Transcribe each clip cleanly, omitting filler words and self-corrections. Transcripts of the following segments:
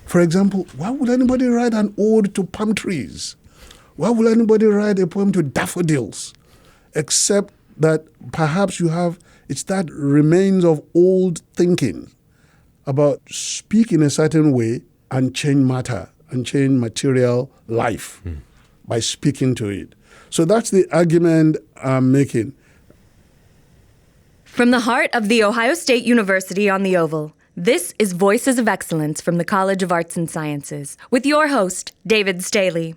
For example, why would anybody write an ode to palm trees? Why would anybody write a poem to daffodils? Except that perhaps it's that remains of old thinking about speak in a certain way and change matter and change material life by speaking to it. So that's the argument I'm making. From the heart of The Ohio State University on the Oval, this is Voices of Excellence from the College of Arts and Sciences, with your host, David Staley.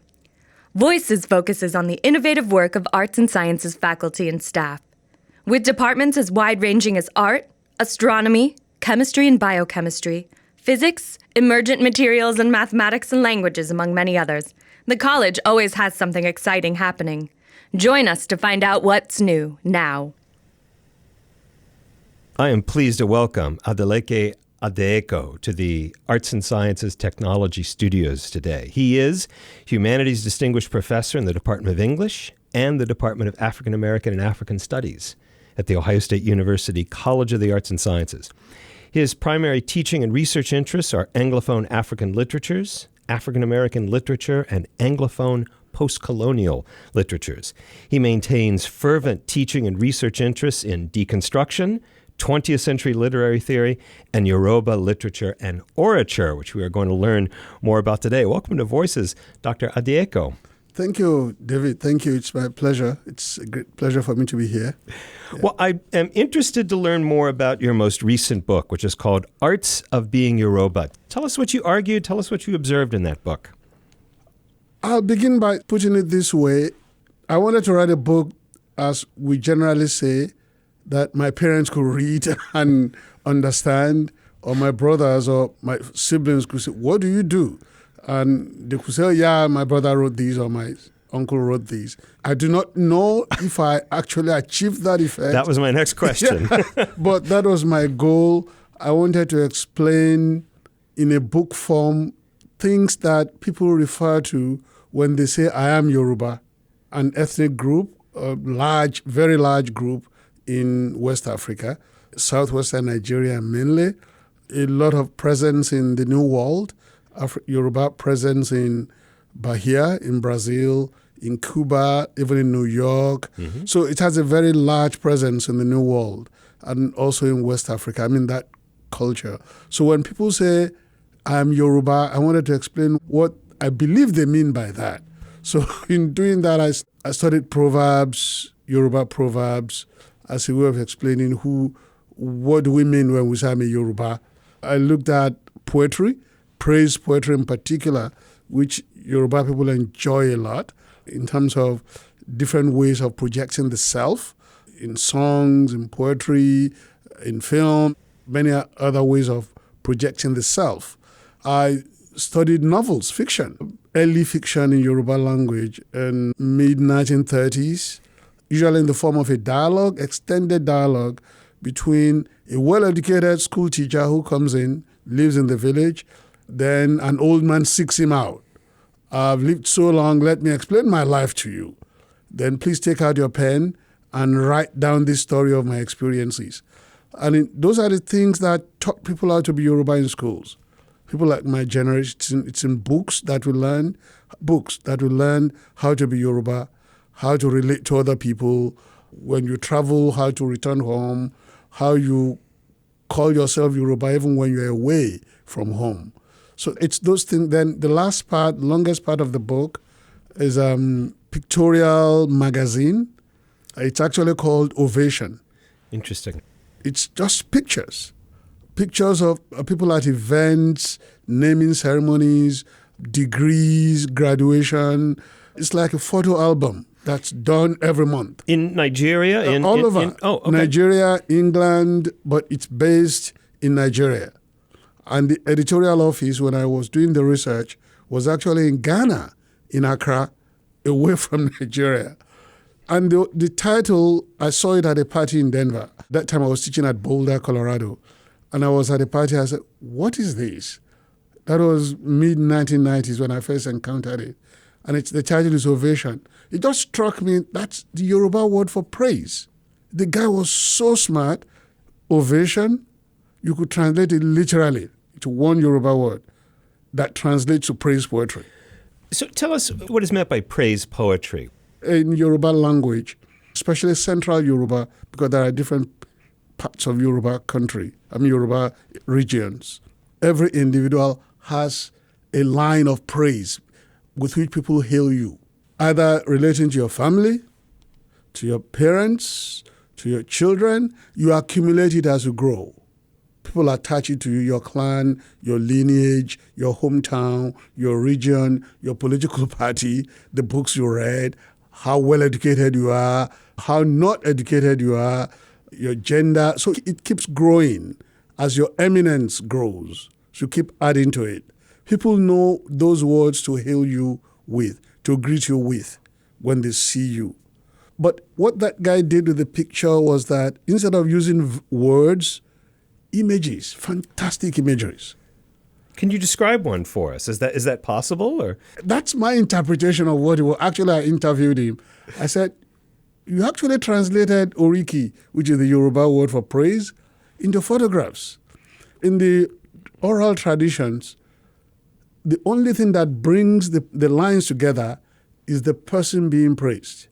Voices focuses on the innovative work of arts and sciences faculty and staff. With departments as wide-ranging as art, astronomy, chemistry and biochemistry, physics, emergent materials, and mathematics and languages, among many others, the college always has something exciting happening. Join us to find out what's new now. I am pleased to welcome Adélékè Adéèkó to the Arts and Sciences Technology Studios today. He is Humanities Distinguished Professor in the Department of English and the Department of African American and African Studies at The Ohio State University College of the Arts and Sciences. His primary teaching and research interests are Anglophone African literatures, African American literature, and Anglophone post-colonial literatures. He maintains fervent teaching and research interests in deconstruction, 20th century literary theory, and Yoruba literature and orature, which we are going to learn more about today. Welcome to Voices, Dr. Adéèkó. Thank you, David. Thank you. It's my pleasure. It's a great pleasure for me to be here. Yeah. Well, I am interested to learn more about your most recent book, which is called Arts of Being Yorùbá. Tell us what you argued. Tell us what you observed in that book. I'll begin by putting it this way. I wanted to write a book, as we generally say, that my parents could read and understand, or my brothers or my siblings could say, what do you do? And they could say, oh, yeah, my brother wrote these or my uncle wrote these. I do not know if I actually achieved that effect. That was my next question. But that was my goal. I wanted to explain in a book form things that people refer to when they say, I am Yoruba, an ethnic group, a large, very large group in West Africa, southwestern Nigeria mainly, a lot of presence in the New World, Yoruba presence in Bahia, in Brazil, in Cuba, even in New York. Mm-hmm. So it has a very large presence in the New World and also in West Africa. I mean, that culture. So when people say, I'm Yoruba, I wanted to explain what I believe they mean by that. So in doing that, I studied proverbs, Yoruba proverbs, as a way of explaining what do we mean when we say I'm a Yoruba. I looked at poetry, praise poetry in particular, which Yoruba people enjoy a lot in terms of different ways of projecting the self in songs, in poetry, in film, many other ways of projecting the self. I studied novels, fiction, early fiction in Yoruba language in mid-1930s, usually in the form of a dialogue, extended dialogue between a well-educated school teacher who comes in, lives in the village, then an old man seeks him out. I've lived so long, let me explain my life to you. Then please take out your pen and write down this story of my experiences. And those are the things that taught people how to be Yoruba in schools. People like my generation, it's in books that we learn how to be Yoruba, how to relate to other people, when you travel, how to return home, how you call yourself Yoruba even when you're away from home. So it's those things. Then the last part, longest part of the book is pictorial magazine. It's actually called Ovation. Interesting. It's just pictures of people at events, naming ceremonies, degrees, graduation. It's like a photo album that's done every month. In Nigeria? All over. Okay. Nigeria, England, but it's based in Nigeria. And the editorial office, when I was doing the research, was actually in Ghana, in Accra, away from Nigeria. And the title, I saw it at a party in Denver. That time I was teaching at Boulder, Colorado. And I was at a party, I said, what is this? That was mid-1990s when I first encountered it. And the title is Ovation. It just struck me, that's the Yoruba word for praise. The guy was so smart. Ovation, you could translate it literally to one Yoruba word. that translates to praise poetry. So tell us what is meant by praise poetry. In Yoruba language, especially central Yoruba, because there are different parts of Yoruba Yoruba regions. Every individual has a line of praise with which people hail you, either relating to your family, to your parents, to your children. You accumulate it as you grow. People attach it to you, your clan, your lineage, your hometown, your region, your political party, the books you read, how well educated you are, how not educated you are, your gender. So it keeps growing as your eminence grows. So you keep adding to it. People know those words to hail you with, to greet you with when they see you. But what that guy did with the picture was that instead of using words, images, fantastic imageries. Can you describe one for us? Is that possible? Or that's my interpretation of what it was. Actually, I interviewed him. I said, you actually translated oriki, which is the Yoruba word for praise, into photographs. In the oral traditions, the only thing that brings the lines together is the person being praised.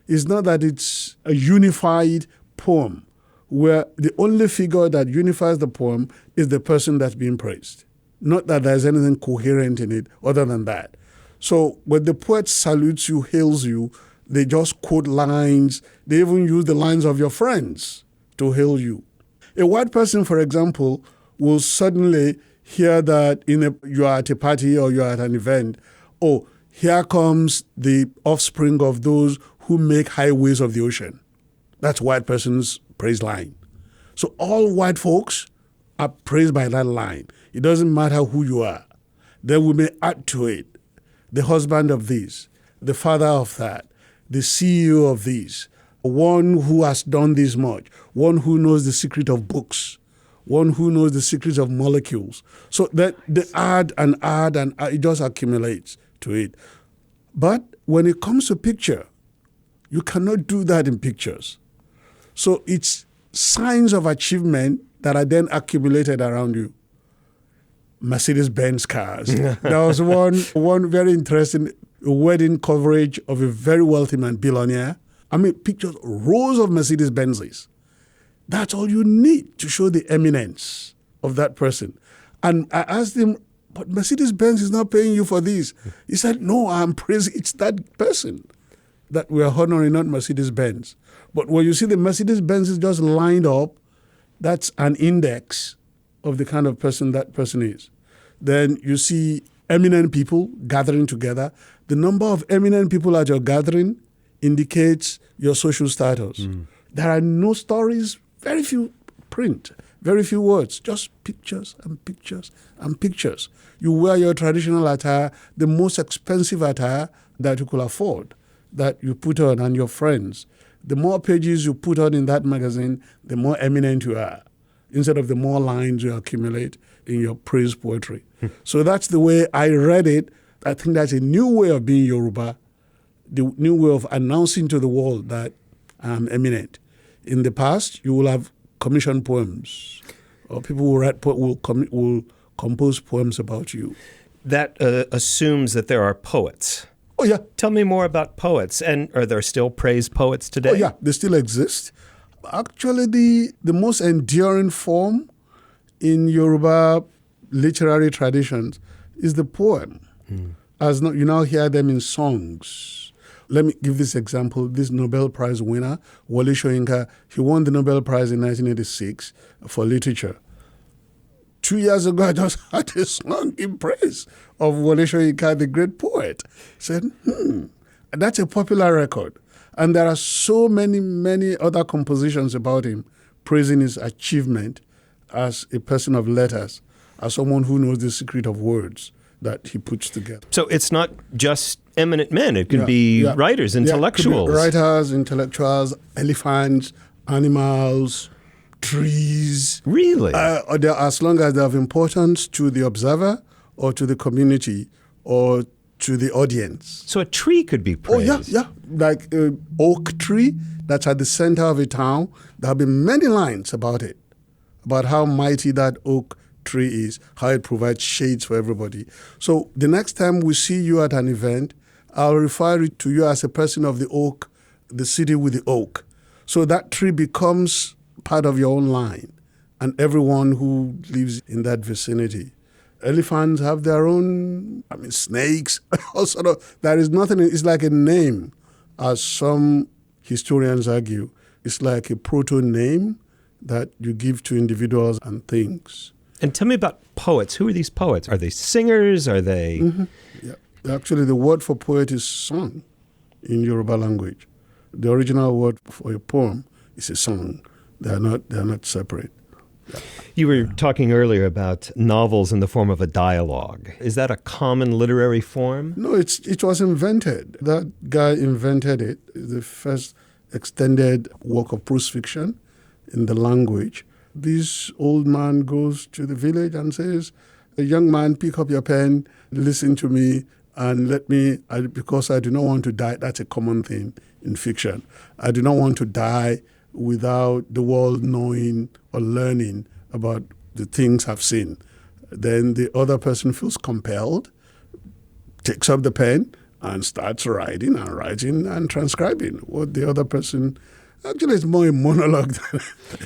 It's not that it's a unified poem where the only figure that unifies the poem is the person that's being praised. Not that there's anything coherent in it other than that. So when the poet salutes you, hails you, they just quote lines. They even use the lines of your friends to hail you. A white person, for example, will suddenly hear that you are at a party or you are at an event. Oh, here comes the offspring of those who make highways of the ocean. That's white person's praise line. So all white folks are praised by that line. It doesn't matter who you are. Then we may add to it the husband of this, the father of that, the CEO of this, one who has done this much, one who knows the secret of books, one who knows the secrets of molecules. So that they add and it just accumulates to it. But when it comes to picture, you cannot do that in pictures. So it's signs of achievement that are then accumulated around you. Mercedes-Benz cars. There was one very interesting wedding coverage of a very wealthy man, billionaire. I mean, pictures, rows of Mercedes-Benzes. That's all you need to show the eminence of that person. And I asked him, but Mercedes-Benz is not paying you for this. He said, no, I'm praising, it's that person that we are honoring, not Mercedes-Benz. But when you see the Mercedes-Benz is just lined up, that's an index of the kind of person that person is. Then you see eminent people gathering together. The number of eminent people at your gathering indicates your social status. There are no stories, very few print, very few words, just pictures and pictures and pictures. You wear your traditional attire, the most expensive attire that you could afford, that you put on, and your friends. The more pages you put on in that magazine, the more eminent you are, instead of the more lines you accumulate in your praise poetry. So that's the way I read it. I think that's a new way of being Yoruba, the new way of announcing to the world that I'm eminent. In the past, you will have commissioned poems, or people will compose poems about you. That assumes that there are poets. Oh, yeah. Tell me more about poets. And are there still praise poets today? Oh, yeah, they still exist. Actually, the most enduring form in Yoruba literary traditions is the poem. You now hear them in songs. Let me give this example. This Nobel Prize winner, Wole Soyinka, he won the Nobel Prize in 1986 for literature. 2 years ago, I just had a song in praise of Wole Soyinka, the great poet. I said, that's a popular record. And there are so many other compositions about him praising his achievement as a person of letters, as someone who knows the secret of words that he puts together. So it's not just eminent men. It can be writers, intellectuals. Writers, intellectuals, elephants, animals, trees. Really? As long as they have importance to the observer or to the community or to the audience. So a tree could be praised. Oh, yeah. Like an oak tree that's at the center of a town. There have been many lines about it, about how mighty that oak tree is, how it provides shades for everybody. So the next time we see you at an event, I'll refer to you as a person of the oak, the city with the oak. So that tree becomes part of your own line and everyone who lives in that vicinity. Elephants have their own, snakes, all sort of. There is nothing, it's like a name, as some historians argue. It's like a proto-name that you give to individuals and things. And tell me about poets. Who are these poets? Are they singers? Are they... Mm-hmm. Yeah. Actually, the word for poet is song in Yoruba language. The original word for a poem is a song. They are not separate. Yeah. You were talking earlier about novels in the form of a dialogue. Is that a common literary form? No, it was invented. That guy invented it. The first extended work of prose fiction in the language. This old man goes to the village and says, "A young man, pick up your pen, listen to me, and because I do not want to die." That's a common thing in fiction. I do not want to die without the world knowing or learning about the things I've seen. Then the other person feels compelled, takes up the pen, and starts writing and transcribing what the other person... Actually, it's more a monologue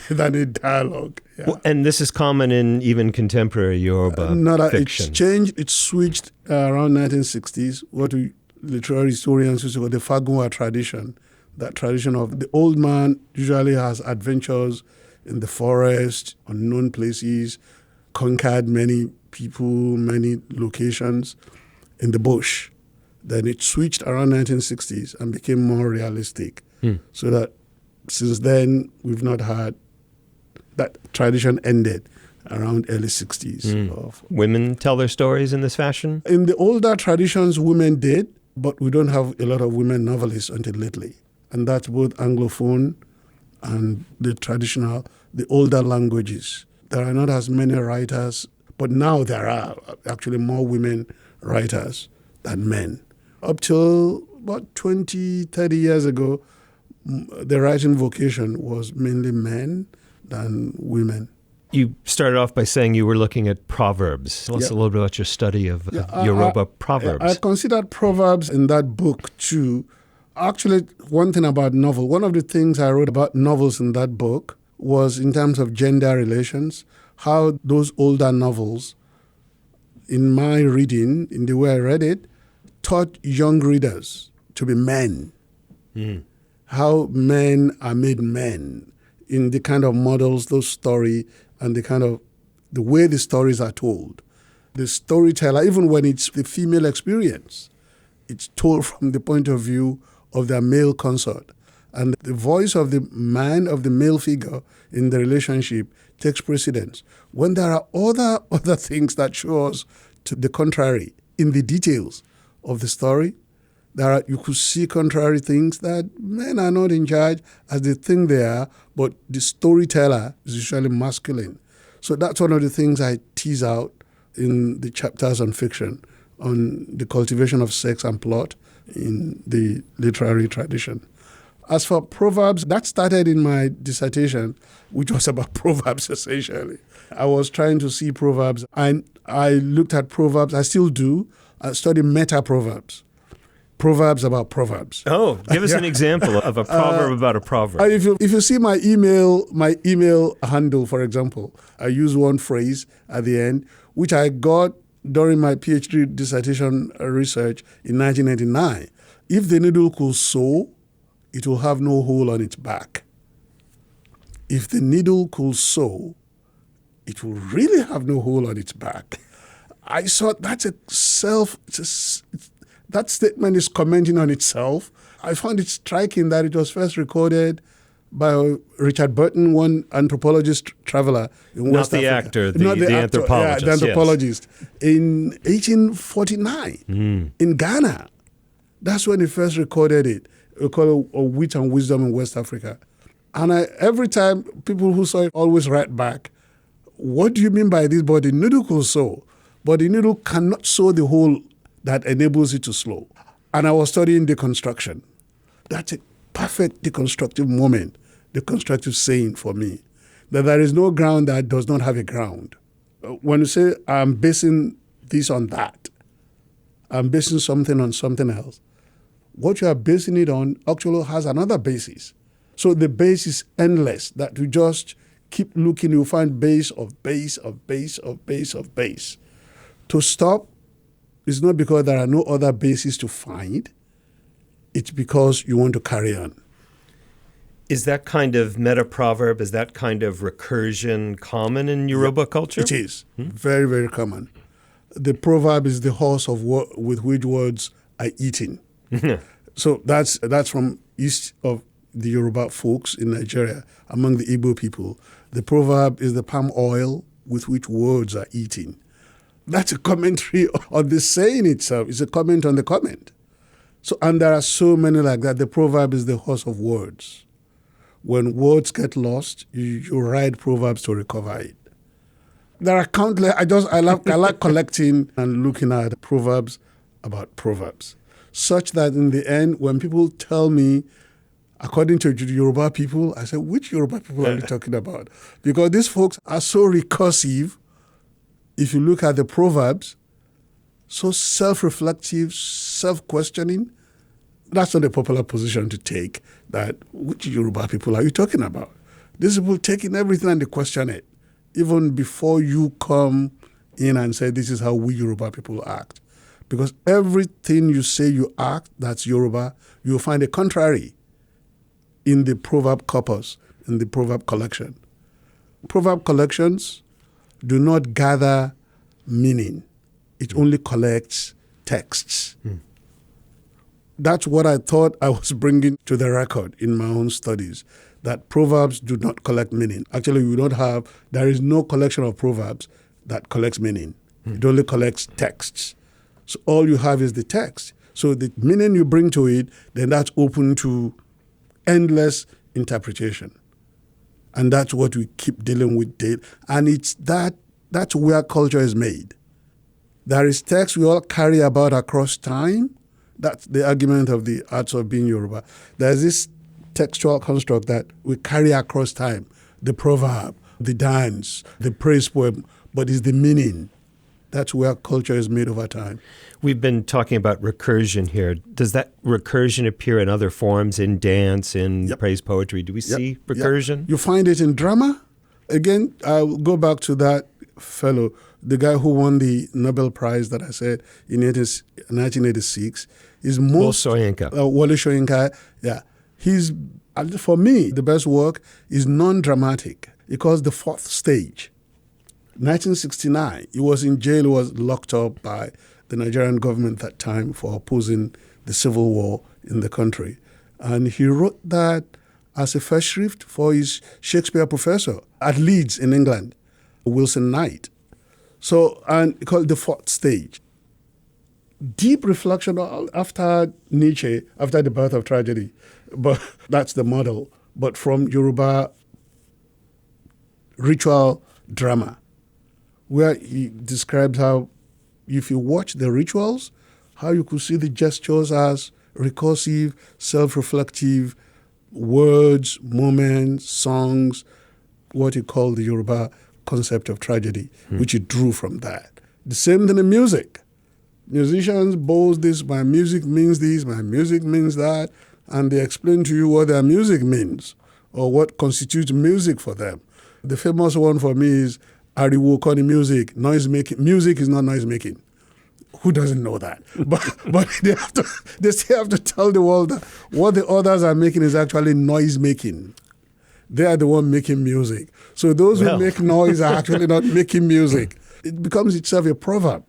than a dialogue. Yeah. Well, and this is common in even contemporary Yoruba fiction. It's changed, it switched around 1960s, what literary historians used to call the Fagunwa tradition. That tradition of the old man usually has adventures in the forest, unknown places, conquered many people, many locations in the bush. Then it switched around 1960s and became more realistic. So that since then, we've not had that tradition ended around early 60s. Women tell their stories in this fashion? In the older traditions, women did, but we don't have a lot of women novelists until lately. And that's both Anglophone and the older languages. There are not as many writers, but now there are actually more women writers than men. Up till about 20, 30 years ago, the writing vocation was mainly men than women. You started off by saying you were looking at proverbs. Tell us a little bit about your study of Yoruba proverbs. I considered proverbs in that book too. Actually, one thing about novel, one of the things I wrote about novels in that book was in terms of gender relations, how those older novels, in my reading, in the way I read it, taught young readers to be men. How men are made men in the kind of models, those story, and the way the stories are told. The storyteller, even when it's the female experience, it's told from the point of view of their male consort. And the voice of the man, of the male figure in the relationship takes precedence. When there are other things that show us to the contrary in the details of the story, you could see contrary things that men are not in charge as they think they are, but the storyteller is usually masculine. So that's one of the things I tease out in the chapters on fiction, on the cultivation of sex and plot in the literary tradition. As for proverbs, that started in my dissertation, which was about proverbs essentially. I was trying to see proverbs, and I looked at proverbs. I still do. I study meta-proverbs. Proverbs about proverbs. Oh, give us an example of a proverb about a proverb. If you see my email handle, for example, I use one phrase at the end, which I got during my PhD dissertation research in 1999. If the needle could sew, it will have no hole on its back. If the needle could sew, it will really have no hole on its back. I saw that statement is commenting on itself. I found it striking that it was first recorded by Richard Burton, one anthropologist traveler in West Africa. Actor, the anthropologist. The anthropologist. Yes. In 1849 in Ghana. That's when he first recorded it. We call it Wit and Wisdom in West Africa. And every time, people who saw it always write back, what do you mean by this? But the needle could sew. But the needle cannot sew the hole that enables it to slow. And I was studying deconstruction. That's a perfect deconstructive moment, deconstructive saying for me, that there is no ground that does not have a ground. When you say, I'm basing this on that, I'm basing something on something else, what you are basing it on actually has another basis. So the base is endless, that you just keep looking, you find base of base of base of base of base. To stop is not because there are no other bases to find, it's because you want to carry on. Is that kind of meta-proverb, is that kind of recursion common in Yoruba culture? It is. Very, very common. The proverb is the horse of with which words are eaten. So that's from east of the Yoruba folks in Nigeria, among the Igbo people. The proverb is the palm oil with which words are eaten. That's a commentary on the saying itself. It's a comment on the comment. So, and there are so many like that. The proverb is the horse of words. When words get lost, you write proverbs to recover it. There are countless. I like collecting and looking at proverbs about proverbs, such that in the end, when people tell me, according to the Yoruba people, I say, which Yoruba people are you talking about? Because these folks are so recursive. If you look at the proverbs, so self-reflective, self-questioning. That's not a popular position to take, that which Yoruba people are you talking about? These people taking everything and they question it, even before you come in and say, this is how we Yoruba people act. Because everything you say you act, that's Yoruba, you'll find a contrary in the proverb corpus, in the proverb collection. Proverb collections do not gather meaning. It only collects texts. That's what I thought I was bringing to the record in my own studies, that proverbs do not collect meaning. Actually, there is no collection of proverbs that collects meaning. It only collects texts. So all you have is the text. So the meaning you bring to it, then that's open to endless interpretation. And that's what we keep dealing with. And that's where culture is made. There is text we all carry about across time. That's the argument of the Arts of Being Yorùbá. There's this textual construct that we carry across time, the proverb, the dance, the praise poem, but it's the meaning. That's where culture is made over time. We've been talking about recursion here. Does that recursion appear in other forms, in dance, in praise poetry? Do we see recursion? You find it in drama. Again, I'll go back to that fellow, the guy who won the Nobel Prize that I said in 1986. Is most Wole Soyinka. Wole Soyinka, yeah. For me, the best work is non-dramatic. It calls The Fourth Stage. 1969, he was in jail, he was locked up by the Nigerian government at that time for opposing the civil war in the country. And he wrote that as a first shrift for his Shakespeare professor at Leeds in England, Wilson Knight. So, and called The Fourth Stage. Deep reflection after Nietzsche, after the birth of tragedy. But that's the model. But from Yoruba ritual drama, where he describes how, if you watch the rituals, how you could see the gestures as recursive, self-reflective words, moments, songs, what he called the Yoruba concept of tragedy, which he drew from that. The same thing in music. Musicians boast this, my music means this, my music means that, and they explain to you what their music means or what constitutes music for them. The famous one for me is Ariwo Koni music, noise making. Music is not noise making. Who doesn't know that? But they still have to tell the world that what the others are making is actually noise making. They are the one making music. So those who make noise are actually not making music. It becomes itself a proverb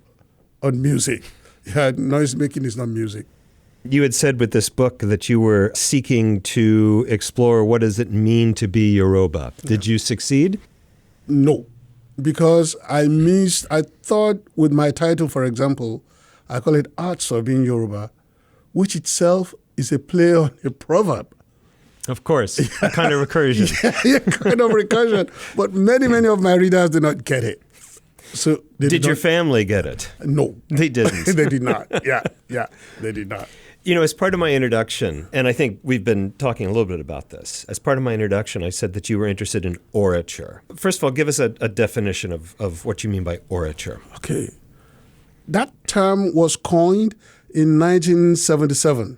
on music. Yeah, noise making is not music. You had said with this book that you were seeking to explore what does it mean to be Yoruba. Did you succeed? No, because I thought with my title, for example, I call it Arts of Being Yorùbá, which itself is a play on a proverb. Of course, a kind of recursion. Yeah, kind of recursion. But many of my readers did not get it. So did your family get it? No. They didn't. They did not. Yeah, they did not. You know, as part of my introduction, and I think we've been talking a little bit about this, as part of my introduction, I said that you were interested in orature. First of all, give us a definition of what you mean by orature. Okay. That term was coined in 1977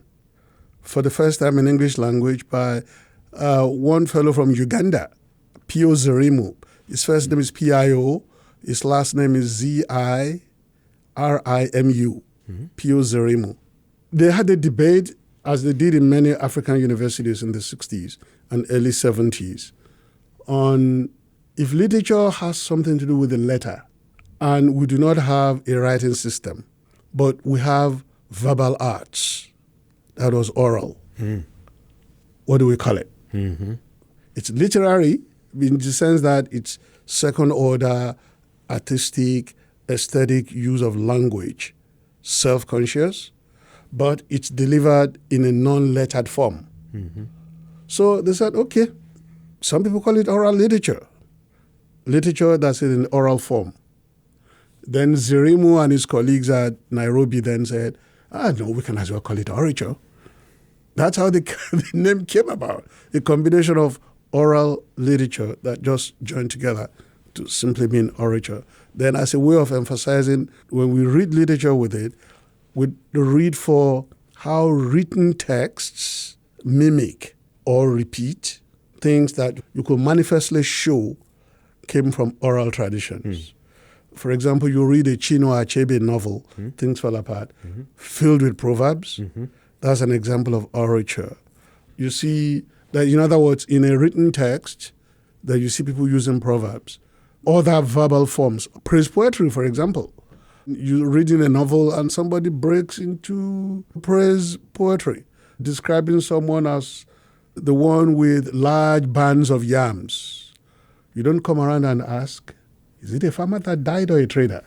for the first time in English language by one fellow from Uganda, Pio Zirimu. His first name is Pio. His last name is Zirimu, Pio Zirimu. They had a debate, as they did in many African universities in the 60s and early 70s, on if literature has something to do with the letter, and we do not have a writing system, but we have verbal arts. That was oral. What do we call it? Mm-hmm. It's literary in the sense that it's second order, artistic, aesthetic use of language, self-conscious, but it's delivered in a non-lettered form. Mm-hmm. So they said, okay, some people call it oral literature that's in oral form. Then Zirimu and his colleagues at Nairobi then said, no, we can as well call it orature. That's how the name came about, a combination of oral literature that just joined together to simply mean orature. Then as a way of emphasizing, when we read literature with it, we read for how written texts mimic or repeat things that you could manifestly show came from oral traditions. For example, you read a Chinua Achebe novel, Things Fall Apart, filled with proverbs. That's an example of orature. You see that, in other words, in a written text, that you see people using proverbs. Other verbal forms, praise poetry, for example. You're reading a novel and somebody breaks into praise poetry, describing someone as the one with large bands of yams. You don't come around and ask, is it a farmer that died or a trader?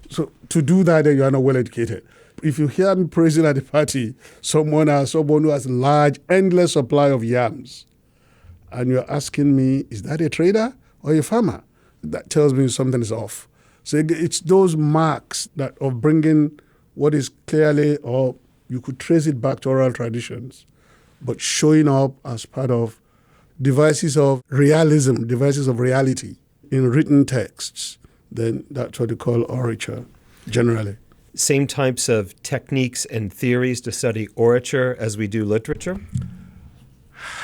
So to do that, you are not well educated. If you hear me praising at a party someone who has a large, endless supply of yams, and you're asking me, is that a trader or a farmer? That tells me something is off. So it's those marks that of bringing what is clearly, or you could trace it back to oral traditions, but showing up as part of devices of realism, devices of reality in written texts. Then that's what they call orature, generally. Same types of techniques and theories to study orature as we do literature?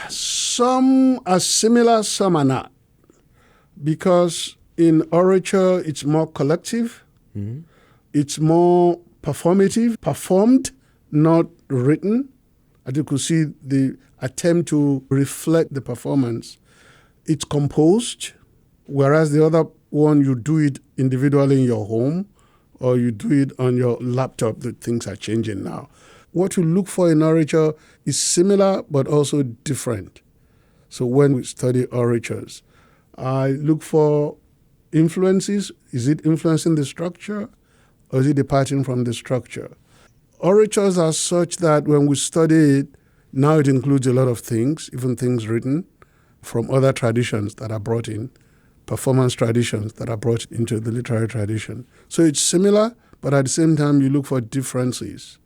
Some are similar, some are not. Because in orature, it's more collective. Mm-hmm. It's more performative, performed, not written. As you could see, the attempt to reflect the performance. It's composed, whereas the other one, you do it individually in your home, or you do it on your laptop. The things are changing now. What you look for in orature is similar, but also different. So when we study oratures, I look for influences. Is it influencing the structure, or is it departing from the structure? Oratures are such that when we study it, now it includes a lot of things, even things written from other traditions that are brought in, performance traditions that are brought into the literary tradition. So it's similar, but at the same time, you look for differences.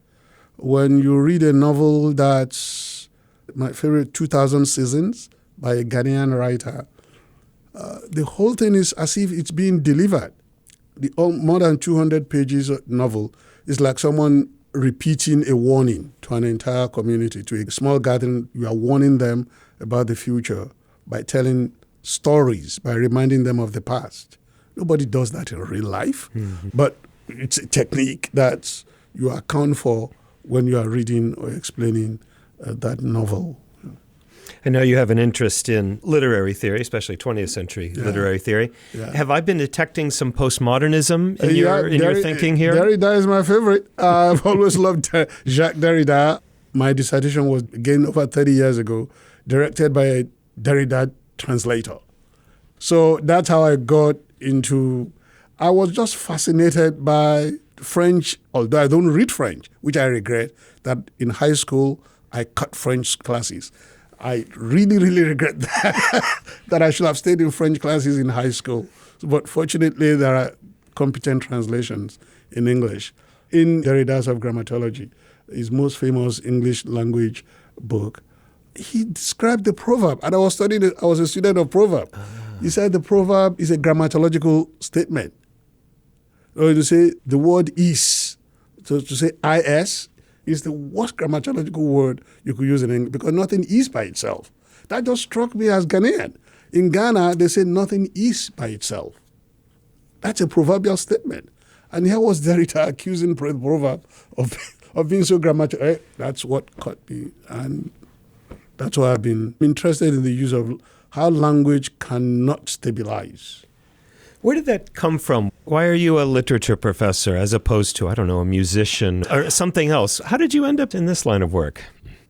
When you read a novel that's my favorite, 2000 Seasons, by a Ghanaian writer, the whole thing is as if it's being delivered. The more than 200 pages of novel is like someone repeating a warning to an entire community, to a small gathering. You are warning them about the future by telling stories, by reminding them of the past. Nobody does that in real life, but it's a technique that you account for when you are reading or explaining that novel. I know you have an interest in literary theory, especially 20th century literary theory. Yeah. Have I been detecting some postmodernism in your thinking here? Derrida is my favorite. I've always loved Jacques Derrida. My dissertation was, again, over 30 years ago, directed by a Derrida translator. So that's how I got into... I was just fascinated by French, although I don't read French, which I regret, that in high school I cut French classes. I really, really regret that I should have stayed in French classes in high school. But fortunately, there are competent translations in English. In Derrida's of Grammatology, his most famous English language book, he described the proverb, and I was a student of proverb. He said the proverb is a grammatological statement. Or to say the word is, so to say is the worst grammatological word you could use in English, because nothing is by itself. That just struck me as Ghanaian. In Ghana, they say nothing is by itself. That's a proverbial statement. And here was Derrida accusing the proverb of being so grammatical. That's what caught me. And that's why I've been interested in the use of how language cannot stabilize. Where did that come from? Why are you a literature professor as opposed to, I don't know, a musician or something else? How did you end up in this line of work?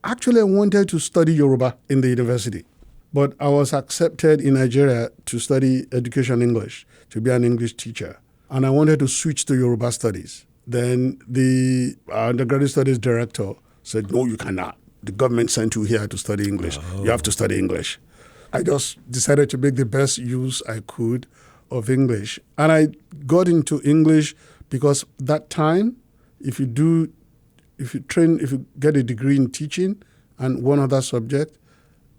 Actually, I wanted to study Yoruba in the university, but I was accepted in Nigeria to study education English, to be an English teacher. And I wanted to switch to Yoruba studies. Then the undergraduate studies director said, no, you cannot. The government sent you here to study English. Oh. You have to study English. I just decided to make the best use I could of English. And I got into English because that time, if you get a degree in teaching and one other subject,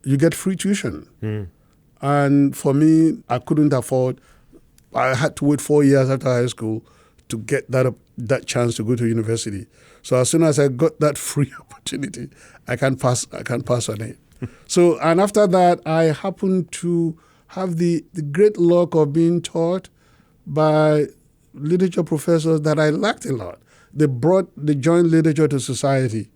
you get free tuition. And for me, I couldn't afford. I had to wait 4 years after high school to get that chance to go to university. So as soon as I got that free opportunity, I can pass on it. So, and after that, I happened to have the great luck of being taught by literature professors that I liked a lot. They joined literature to society.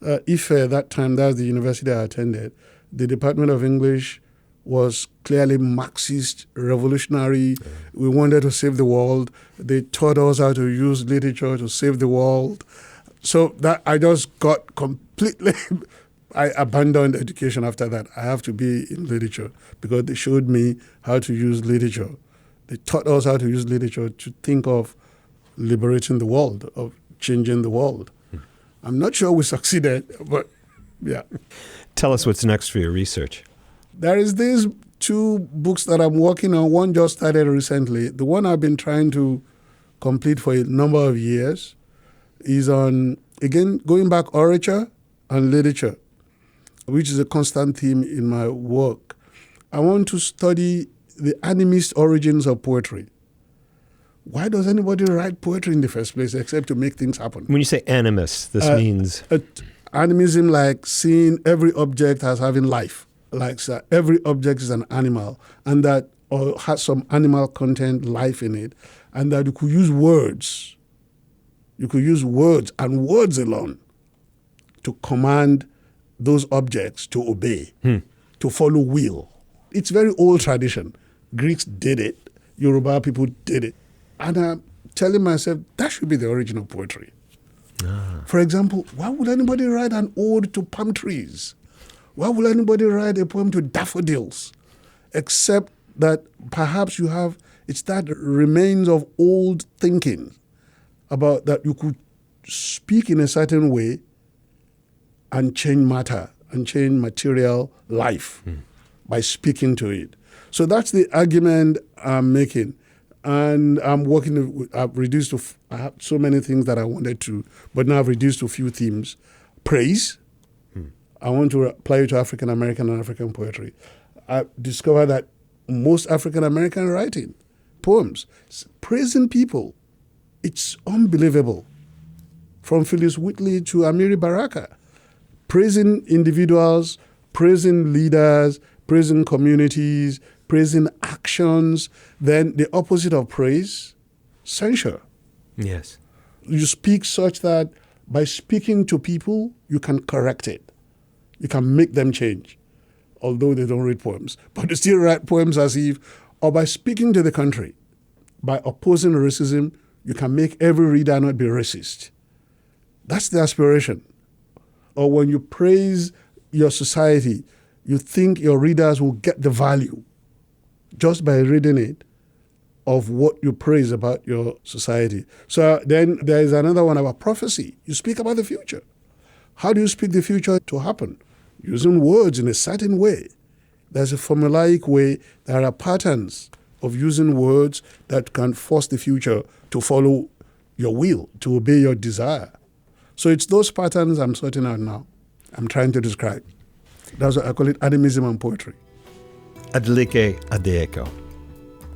Ife, that time, that was the university I attended. The Department of English was clearly Marxist, revolutionary. We wanted to save the world. They taught us how to use literature to save the world. So that I just got completely, I abandoned education after that. I have to be in literature because they showed me how to use literature. They taught us how to use literature to think of liberating the world, of changing the world. I'm not sure we succeeded, but yeah. Tell us what's next for your research. There is these 2 books that I'm working on. One just started recently. The one I've been trying to complete for a number of years is on, again, going back orature and literature, which is a constant theme in my work. I want to study the animist origins of poetry. Why does anybody write poetry in the first place except to make things happen? When you say animist, this means? Animism, like seeing every object as having life. Like every object is an animal, and that or has some animal content, life in it, and that you could use words. You could use words and words alone to command those objects to obey, to follow will. It's very old tradition. Greeks did it. Yoruba people did it. And I'm telling myself, that should be the origin of poetry. For example, why would anybody write an ode to palm trees? Why would anybody write a poem to daffodils? Except that perhaps it's that remains of old thinking about that you could speak in a certain way and change matter and change material life by speaking to it. So that's the argument I'm making. And I have so many things that I wanted to, but now I've reduced to a few themes. Praise. I want to apply it to African American and African poetry. I discovered that most African American writing, poems, praising people, it's unbelievable. From Phyllis Whitley to Amiri Baraka, praising individuals, praising leaders, praising communities, praising actions. Then the opposite of praise, censure. Yes. You speak such that by speaking to people, you can correct it. You can make them change, although they don't read poems. But they still write poems as if, or by speaking to the country, by opposing racism, you can make every reader not be racist. That's the aspiration. Or when you praise your society, you think your readers will get the value just by reading it of what you praise about your society. So then there is another one about prophecy. You speak about the future. How do you speak the future to happen? Using words in a certain way. There's a formulaic way. There are patterns of using words that can force the future to follow your will, to obey your desire. So it's those patterns I'm sorting out now. I'm trying to describe. That's what I call it, animism and poetry. Adélékè Adéèkó.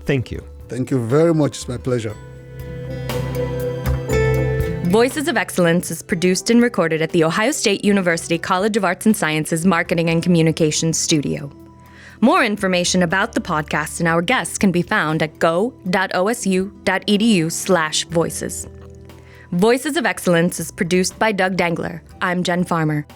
Thank you. Thank you very much. It's my pleasure. Voices of Excellence is produced and recorded at the Ohio State University College of Arts and Sciences Marketing and Communications Studio. More information about the podcast and our guests can be found at go.osu.edu/voices. Voices of Excellence is produced by Doug Dangler. I'm Jen Farmer.